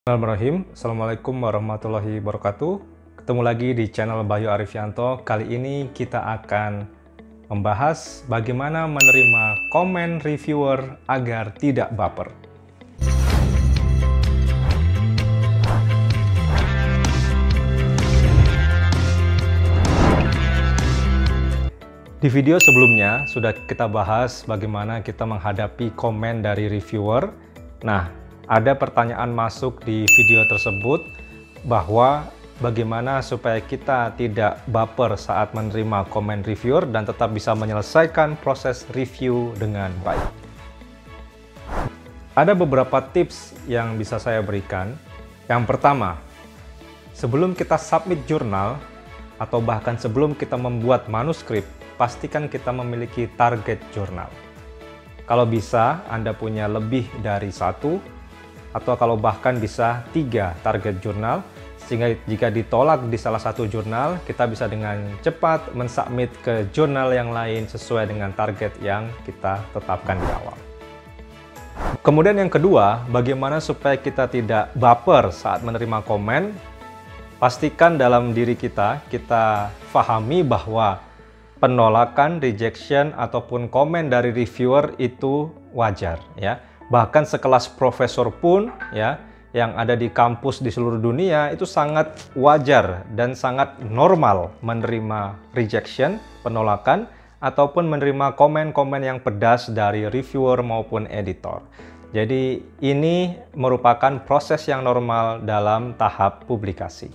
Bismillahirrahmanirrahim. Assalamualaikum warahmatullahi wabarakatuh. Ketemu lagi di channel Bayu Arifianto. Kali ini kita akan membahas bagaimana menerima komen reviewer agar tidak baper. Di video sebelumnya sudah kita bahas bagaimana kita menghadapi komen dari reviewer. Nah, ada pertanyaan masuk di video tersebut bahwa bagaimana supaya kita tidak baper saat menerima komen reviewer dan tetap bisa menyelesaikan proses review dengan baik. Ada beberapa tips yang bisa saya berikan. Yang pertama, sebelum kita submit jurnal atau bahkan sebelum kita membuat manuskrip, pastikan kita memiliki target jurnal. Kalau bisa, Anda punya lebih dari satu, atau kalau bahkan bisa 3 target jurnal, sehingga jika ditolak di salah satu jurnal, kita bisa dengan cepat mensubmit ke jurnal yang lain sesuai dengan target yang kita tetapkan di awal. Kemudian yang kedua, bagaimana supaya kita tidak baper saat menerima komen? Pastikan dalam diri kita pahami bahwa penolakan, rejection, ataupun komen dari reviewer itu wajar, ya. Bahkan sekelas profesor pun, ya, yang ada di kampus di seluruh dunia itu sangat wajar dan sangat normal menerima rejection, penolakan, ataupun menerima komen-komen yang pedas dari reviewer maupun editor. Jadi ini merupakan proses yang normal dalam tahap publikasi.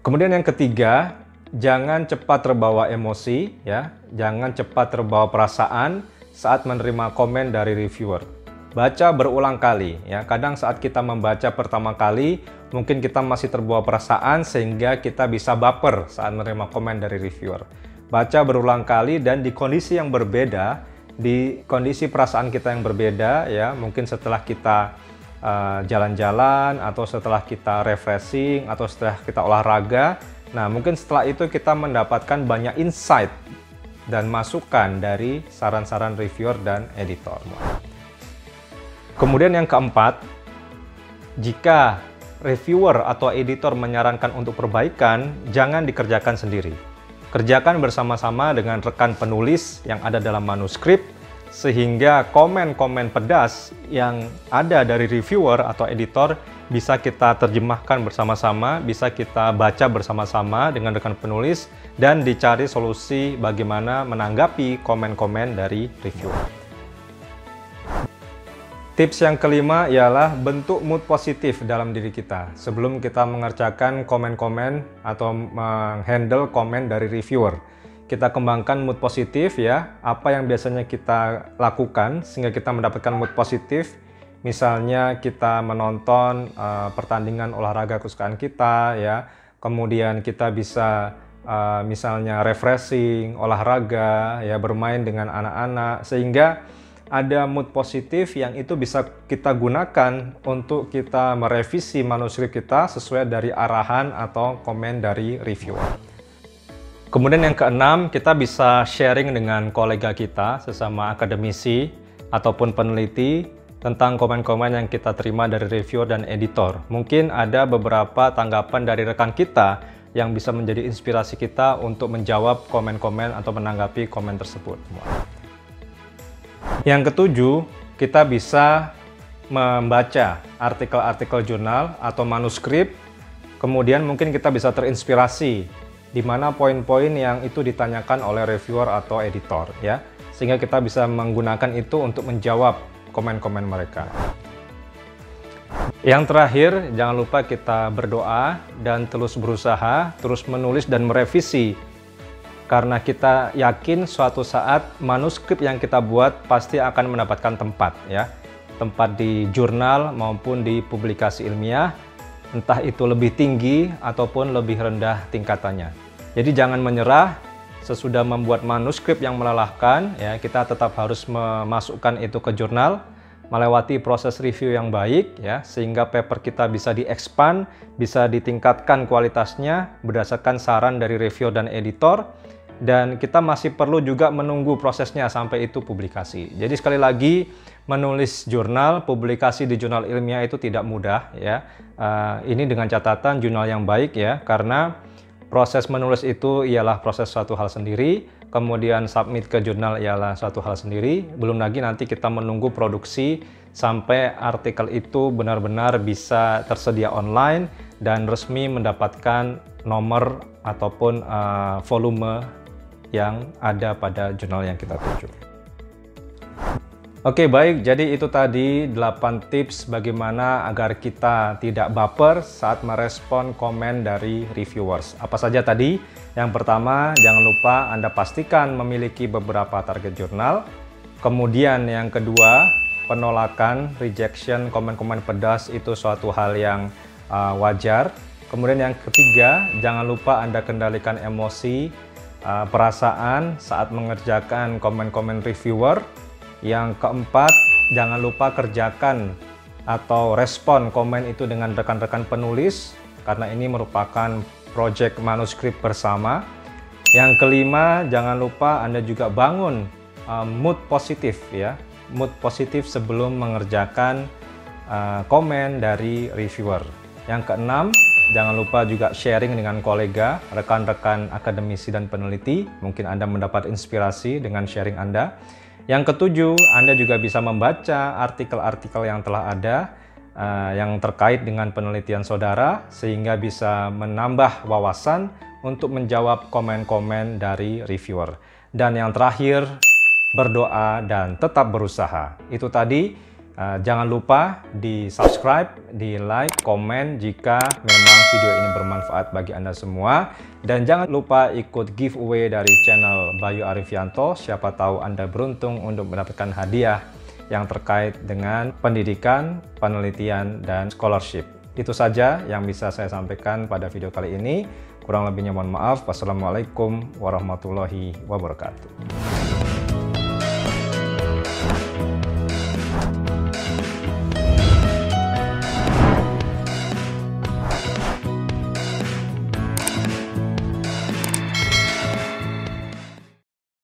Kemudian yang ketiga, jangan cepat terbawa emosi, ya, jangan cepat terbawa perasaan saat menerima komen dari reviewer. Baca berulang kali, ya. Kadang saat kita membaca pertama kali, mungkin kita masih terbawa perasaan sehingga kita bisa baper saat menerima komen dari reviewer. Baca berulang kali dan di kondisi yang berbeda, di kondisi perasaan kita yang berbeda, ya. Mungkin setelah kita jalan-jalan, atau setelah kita refreshing, atau setelah kita olahraga. Nah, mungkin setelah itu kita mendapatkan banyak insight dan masukan dari saran-saran reviewer dan editor. Kemudian yang keempat, jika reviewer atau editor menyarankan untuk perbaikan, jangan dikerjakan sendiri. Kerjakan bersama-sama dengan rekan penulis yang ada dalam manuskrip, sehingga komen-komen pedas yang ada dari reviewer atau editor bisa kita terjemahkan bersama-sama, bisa kita baca bersama-sama dengan rekan penulis, dan dicari solusi bagaimana menanggapi komen-komen dari reviewer. Tips yang kelima ialah bentuk mood positif dalam diri kita sebelum kita mengerjakan komen-komen atau menghandle komen dari reviewer. Kita kembangkan mood positif, ya, apa yang biasanya kita lakukan sehingga kita mendapatkan mood positif. Misalnya kita menonton pertandingan olahraga kesukaan kita, ya. Kemudian kita bisa misalnya refreshing, olahraga, ya, bermain dengan anak-anak, sehingga ada mood positif yang itu bisa kita gunakan untuk kita merevisi manuskrip kita sesuai dari arahan atau komen dari reviewer. Kemudian yang keenam, kita bisa sharing dengan kolega kita, sesama akademisi ataupun peneliti, tentang komen-komen yang kita terima dari reviewer dan editor. Mungkin ada beberapa tanggapan dari rekan kita yang bisa menjadi inspirasi kita untuk menjawab komen-komen atau menanggapi komen tersebut. Yang ketujuh, kita bisa membaca artikel-artikel jurnal atau manuskrip, kemudian mungkin kita bisa terinspirasi di mana poin-poin yang itu ditanyakan oleh reviewer atau editor, ya, sehingga kita bisa menggunakan itu untuk menjawab komen-komen mereka. Yang terakhir, jangan lupa kita berdoa dan terus berusaha, terus menulis dan merevisi, karena kita yakin suatu saat manuskrip yang kita buat pasti akan mendapatkan tempat, ya, tempat di jurnal maupun di publikasi ilmiah, entah itu lebih tinggi ataupun lebih rendah tingkatannya. Jadi jangan menyerah. Sesudah membuat manuskrip yang melelahkan, ya, kita tetap harus memasukkan itu ke jurnal, melewati proses review yang baik, ya, sehingga paper kita bisa di-expand, bisa ditingkatkan kualitasnya berdasarkan saran dari reviewer dan editor, dan kita masih perlu juga menunggu prosesnya sampai itu publikasi. Jadi sekali lagi, menulis jurnal, publikasi di jurnal ilmiah itu tidak mudah ya. Ini dengan catatan jurnal yang baik ya, karena proses menulis itu ialah proses suatu hal sendiri, kemudian submit ke jurnal ialah suatu hal sendiri, belum lagi nanti kita menunggu produksi sampai artikel itu benar-benar bisa tersedia online dan resmi mendapatkan nomor ataupun volume yang ada pada jurnal yang kita tuju. Oke, baik, jadi itu tadi 8 tips bagaimana agar kita tidak baper saat merespon komen dari reviewers. Apa saja tadi? Yang pertama, jangan lupa Anda pastikan memiliki beberapa target jurnal. Kemudian yang kedua, penolakan, rejection, komen-komen pedas itu suatu hal yang wajar. Kemudian yang ketiga, jangan lupa Anda kendalikan emosi, perasaan saat mengerjakan komen-komen reviewer. Yang keempat, jangan lupa kerjakan atau respon komen itu dengan rekan-rekan penulis, karena ini merupakan proyek manuskrip bersama. Yang kelima, jangan lupa Anda juga bangun mood positif ya, mood positif sebelum mengerjakan komen dari reviewer. Yang keenam, jangan lupa juga sharing dengan kolega, rekan-rekan akademisi dan peneliti. Mungkin Anda mendapat inspirasi dengan sharing Anda. Yang ketujuh, Anda juga bisa membaca artikel-artikel yang telah ada yang terkait dengan penelitian saudara, sehingga bisa menambah wawasan untuk menjawab komen-komen dari reviewer. Dan yang terakhir, berdoa dan tetap berusaha. Itu tadi. Jangan lupa di subscribe, di like, komen jika memang video ini bermanfaat bagi Anda semua. Dan jangan lupa ikut giveaway dari channel Bayu Arifianto. Siapa tahu Anda beruntung untuk mendapatkan hadiah yang terkait dengan pendidikan, penelitian, dan scholarship. Itu saja yang bisa saya sampaikan pada video kali ini. Kurang lebihnya mohon maaf. Wassalamualaikum warahmatullahi wabarakatuh.